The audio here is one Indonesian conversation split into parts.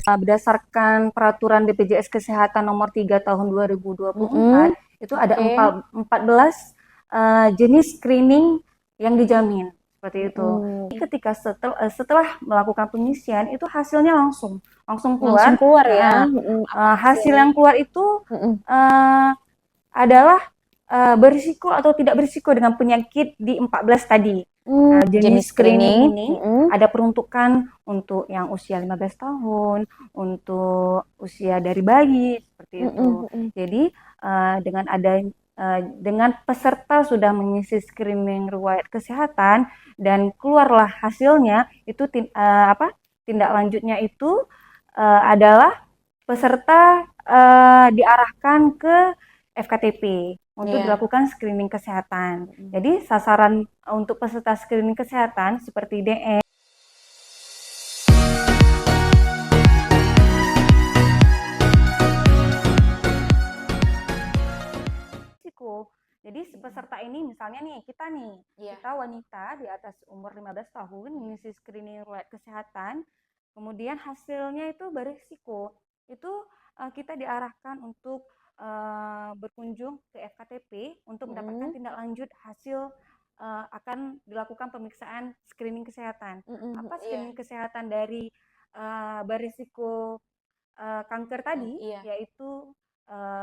berdasarkan peraturan BPJS Kesehatan nomor 3 tahun 2024, itu ada Oke. 14 jenis screening yang dijamin seperti itu. Mm-mm. Ketika setelah melakukan pengisian itu hasilnya langsung Langsung keluar. keluar ya. Nah, Apa hasil hasilnya? yang keluar itu Mm-mm. eh, adalah berisiko atau tidak berisiko dengan penyakit di 14 tadi. Jenis Jenis screening screening. ini Mm-mm. ada peruntukan untuk yang usia 15 tahun, untuk usia dari bayi, seperti Mm-mm. itu. Mm-mm. Jadi dengan peserta sudah mengisi screening riwayat kesehatan dan keluarlah hasilnya, itu tindak lanjutnya itu adalah peserta diarahkan ke FKTP untuk Iya. dilakukan screening kesehatan. Mm-mm. Jadi sasaran untuk peserta screening kesehatan seperti DM, risiko. Jadi peserta ini misalnya nih, Iya. kita wanita di atas umur 15 tahun mengisi screening riwayat kesehatan, kemudian hasilnya itu berisiko. Itu kita diarahkan untuk berkunjung ke FKTP untuk mendapatkan Mm-mm. tindak lanjut hasil akan dilakukan pemeriksaan screening kesehatan. Mm-mm. Apa Iya. screening kesehatan dari berisiko kanker tadi, Iya. yaitu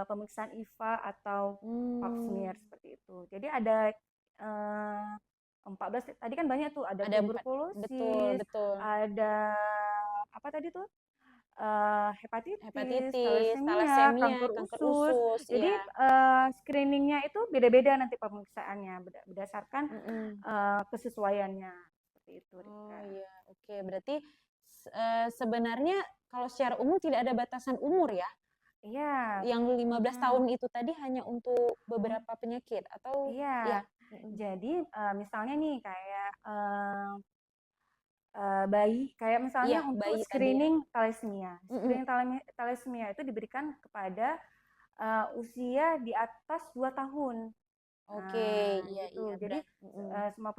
pemeriksaan IVA atau pap Hmm. smear seperti itu. Jadi ada 14 tadi kan banyak tuh, ada Ada empat. Betul, tuberkulosis, betul. ada apa tadi tuh? Hepatitis, Hepatitis, thalassemia, talasemia, kanker kanker usus. usus, Jadi iya. screeningnya itu beda-beda nanti pemeriksaannya berdasarkan Mm-mm. kesesuaiannya seperti itu, Oh Rika. iya, oke. Berarti sebenarnya kalau secara umum tidak ada batasan umur ya? Iya, Yang 15 mm-mm. tahun itu tadi hanya untuk beberapa penyakit atau ya? Iya, Mm-mm. jadi misalnya nih kayak bayi, kayak Iya, misalnya untuk bayi tadi ya. screening thalassemia. Mm-mm. Screening thalassemia itu diberikan kepada usia di atas 2 tahun. Oke, Nah, iya gitu. iya Jadi berat. Mm-mm. semua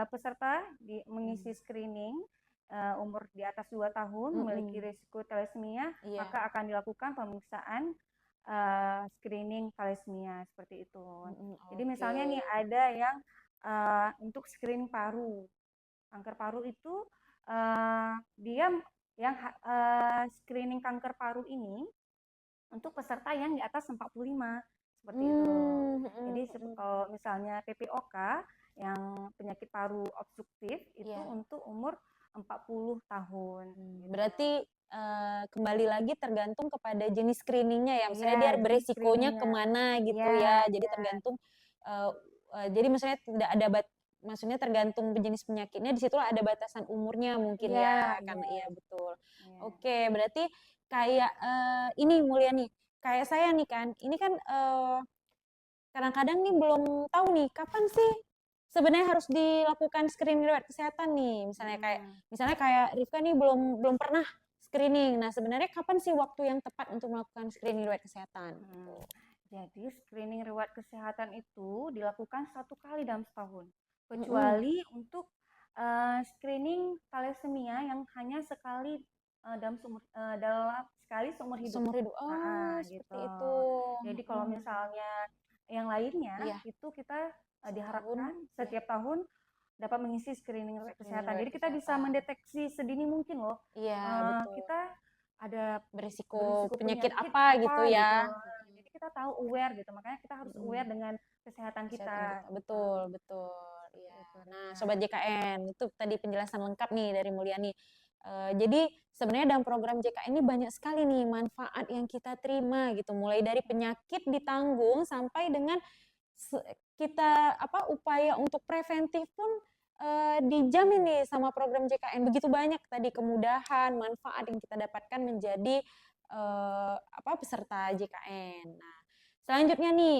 peserta mengisi Mm. screening umur di atas 2 tahun memiliki Mm-mm. risiko thalassemia, Iya. maka akan dilakukan pemeriksaan screening thalassemia seperti itu. Mm-mm. Jadi Oke. misalnya nih ada yang untuk screening paru. Kanker paru itu dia yang screening kanker paru ini untuk peserta yang di atas 45 seperti itu. Mm, Jadi mm-mm, mm-mm. kalau misalnya PPOK yang penyakit paru obstruktif itu Iya. untuk umur 40 tahun gitu. Berarti kembali lagi tergantung kepada jenis screeningnya ya. Iya, Misalnya dia jenis beresikonya screeningnya. kemana Iya, gitu ya. Jadi iya. tergantung. eh, jadi misalnya tidak ada maksudnya tergantung jenis penyakitnya. Di situ ada batasan umurnya mungkin Iya, ya. iya, Karena iya betul. iya. Oke, berarti kayak ini Mulia nih. Kayak saya nih kan. Ini kan kadang-kadang nih belum tahu nih kapan sih sebenarnya harus dilakukan screening riwayat kesehatan nih. Mm. Misalnya kayak Rifka nih belum belum pernah screening. Nah, sebenarnya kapan sih waktu yang tepat untuk melakukan screening riwayat kesehatan Hmm. gitu. Jadi screening riwayat kesehatan itu dilakukan 1 kali dalam setahun, Mm-mm. kecuali untuk screening thalassemia yang hanya sekali dalam sekali seumur hidup. Seumur hidup. Oh, seperti Gitu. itu. Jadi kalau Mm-mm. misalnya yang lainnya Iya, itu kita setahun. diharapkan Iya, setiap tahun dapat mengisi screening riwayat screening kesehatan. riwayat Jadi kita bisa kesehatan. mendeteksi sedini mungkin loh. Iya, betul. Kita ada Berisiko berisiko penyakit penyakit apa gitu apa ya. gitu. Jadi kita tahu aware gitu. Makanya kita harus Mm-mm. aware dengan kesehatan Kesehatan kita kita. gitu. Betul, betul. Iya. Gitu, Nah, Rika. Sobat JKN, itu tadi penjelasan lengkap nih dari Mulyani. Jadi sebenarnya dalam program JKN ini banyak sekali nih manfaat yang kita terima gitu. Mulai dari penyakit ditanggung sampai dengan kita apa upaya untuk preventif pun dijamin nih sama program JKN. Begitu banyak tadi kemudahan, manfaat yang kita dapatkan menjadi apa peserta JKN. Nah, selanjutnya nih,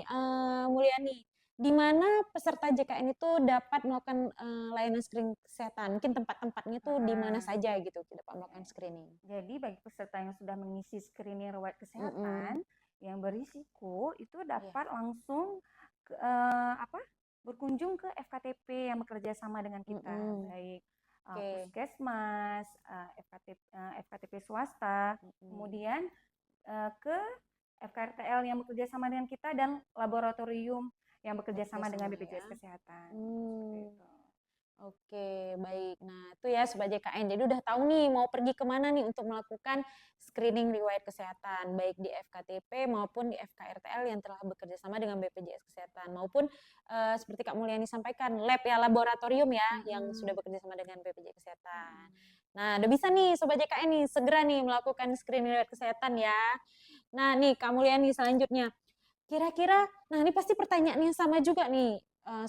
Mulyani, di mana peserta JKN itu dapat melakukan layanan screening kesehatan? Mungkin tempat-tempatnya itu di mana Heeh. saja gitu dapat melakukan screening? Jadi bagi peserta yang sudah mengisi screening riwayat Mm-mm. kesehatan yang berisiko itu Iya. dapat langsung berkunjung ke FKTP yang bekerja sama dengan kita. Mm-mm. Baik Oke. puskesmas, FKTP swasta, kemudian ke FKRTL yang bekerja sama dengan kita dan laboratorium yang bekerja sama dengan BPJS ya. Kesehatan. Oke, baik. Nah, itu ya Sobat JKN. Jadi udah tahu nih mau pergi kemana nih untuk melakukan screening riwayat kesehatan, baik di FKTP maupun di FKRTL yang telah bekerja sama dengan BPJS Kesehatan, maupun seperti Kak Mulyani sampaikan, lab ya, laboratorium ya, yang sudah bekerja sama dengan BPJS Kesehatan. Nah, udah bisa nih Sobat JKN nih, segera nih melakukan screening riwayat kesehatan ya. Nah, nih Kak Mulyani selanjutnya. Kira-kira, nah ini pasti pertanyaannya sama juga nih,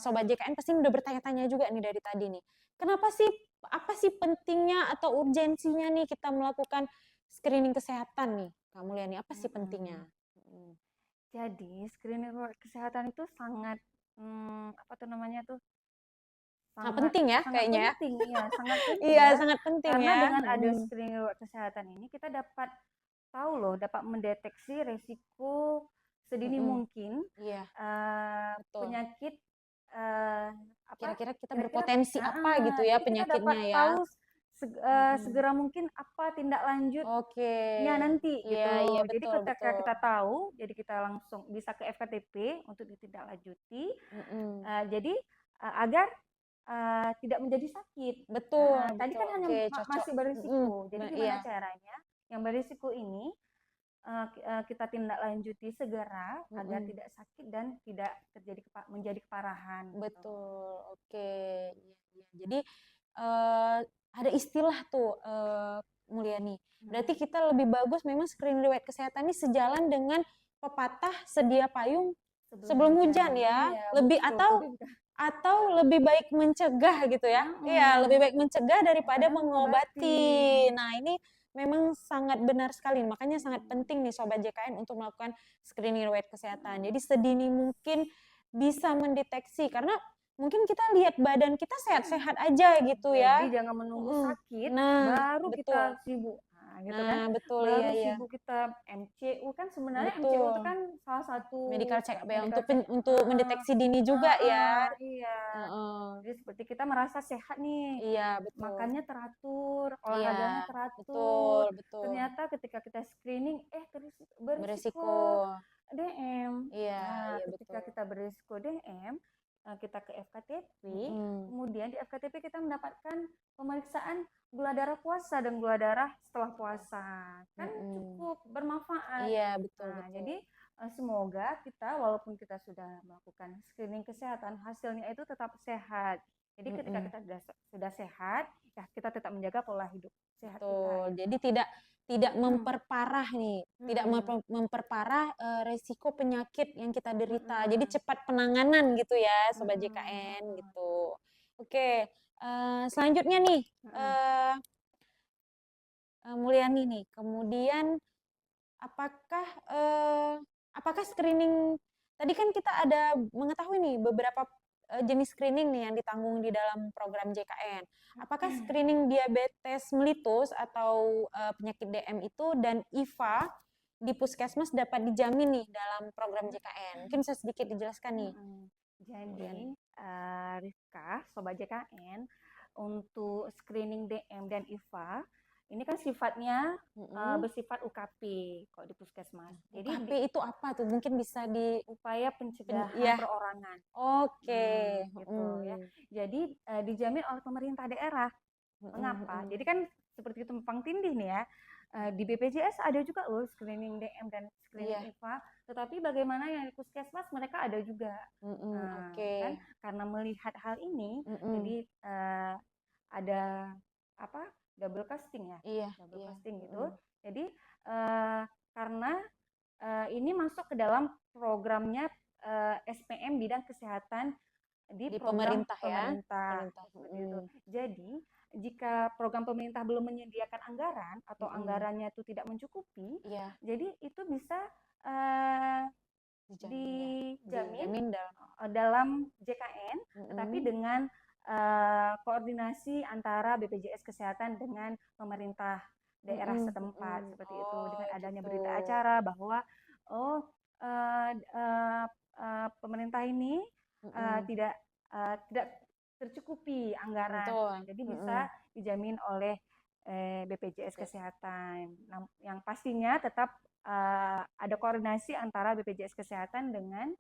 Sobat JKN pasti udah bertanya-tanya juga nih dari tadi nih. Kenapa sih, apa sih pentingnya atau urgensinya nih kita melakukan screening kesehatan nih, Kak Mulyani? Apa sih pentingnya? Jadi screening kesehatan itu sangat apa tuh namanya tuh? Sangat penting ya kayaknya ya. Penting, iya, sangat penting Iya, ya. sangat penting Karena ya. dengan ada screening kesehatan ini kita dapat tahu loh, dapat mendeteksi resiko sedini mungkin penyakit kira-kira kita berpotensi apa gitu ya penyakitnya ya. Kita dapat tahu segera mungkin apa tindak lanjutnya nanti gitu. Iya, Jadi betul, ketika kita tahu, jadi kita langsung bisa ke FKTP untuk ditindaklanjuti. Jadi agar tidak menjadi sakit. Betul, Tadi kan hanya masih berisiko. Jadi gimana caranya? Yang berisiko ini kita tindak lanjuti segera agar tidak sakit dan tidak menjadi keparahan. Betul, oke. Jadi ada istilah tuh Mulyani. Berarti kita lebih bagus memang screening riwayat kesehatan ini sejalan dengan pepatah sedia payung sebelum hujan ya. Lebih atau lebih baik mencegah gitu ya. Iya, lebih baik mencegah daripada mengobati. Nah, ini memang sangat benar sekali. Makanya sangat penting nih Sobat JKN untuk melakukan screening riwayat kesehatan. Jadi sedini mungkin bisa mendeteksi karena mungkin kita lihat badan kita sehat-sehat aja gitu ya. Jadi jangan menunggu sakit baru kita sibuk. Gitu kan. Betul, baru sibuk kita MCU kan sebenarnya MCU itu kan salah satu medical check up ya untuk mendeteksi dini juga ya. Iya. Jadi seperti kita merasa sehat nih. Iya, betul. Makannya teratur, olahraganya teratur. Betul. Ternyata ketika kita screening berisiko DM. Iya, ketika kita berisiko DM, kita ke FKTP, kemudian di FKTP kita mendapatkan pemeriksaan gula darah puasa dan gula darah setelah puasa. Kan cukup bermanfaat. Iya, betul. Jadi semoga kita walaupun kita sudah melakukan screening kesehatan, hasilnya itu tetap sehat. Jadi ketika kita sudah sehat, ya kita tetap menjaga pola hidup sehat kita. Jadi tidak memperparah nih, tidak memperparah resiko penyakit yang kita derita. Jadi cepat penanganan gitu ya, Sobat JKN gitu. Oke, selanjutnya nih, Mulyani nih, kemudian apakah screening, tadi kan kita ada mengetahui nih beberapa jenis screening nih yang ditanggung di dalam program JKN. Apakah screening diabetes mellitus atau penyakit DM itu dan IVA di puskesmas dapat dijamin nih dalam program JKN? Mungkin bisa sedikit dijelaskan nih. Jadi, Rizka, Sobat JKN, untuk screening DM dan IVA, ini kan sifatnya bersifat UKP kalau di puskesmas. Jadi UKP itu apa tuh? Mungkin bisa di upaya pencegahan perorangan. Oke. Gitu ya. Jadi dijamin oleh pemerintah daerah. Mengapa? Jadi kan seperti tumpang tindih nih ya. Di BPJS ada juga loh screening DM dan screening IVA. Tetapi bagaimana yang di puskesmas mereka ada juga. Kan karena melihat hal ini, jadi ada double casting ya, double casting gitu. Jadi karena ini masuk ke dalam programnya SPM bidang kesehatan di program pemerintah. Seperti itu. Jadi jika program pemerintah belum menyediakan anggaran atau anggarannya itu tidak mencukupi, jadi itu bisa dijamin dalam JKN, tetapi dengan koordinasi antara BPJS Kesehatan dengan pemerintah daerah setempat seperti itu, dengan adanya berita acara bahwa pemerintah ini tidak tercukupi anggaran, jadi bisa dijamin oleh BPJS Kesehatan. Yang pastinya tetap ada koordinasi antara BPJS Kesehatan dengan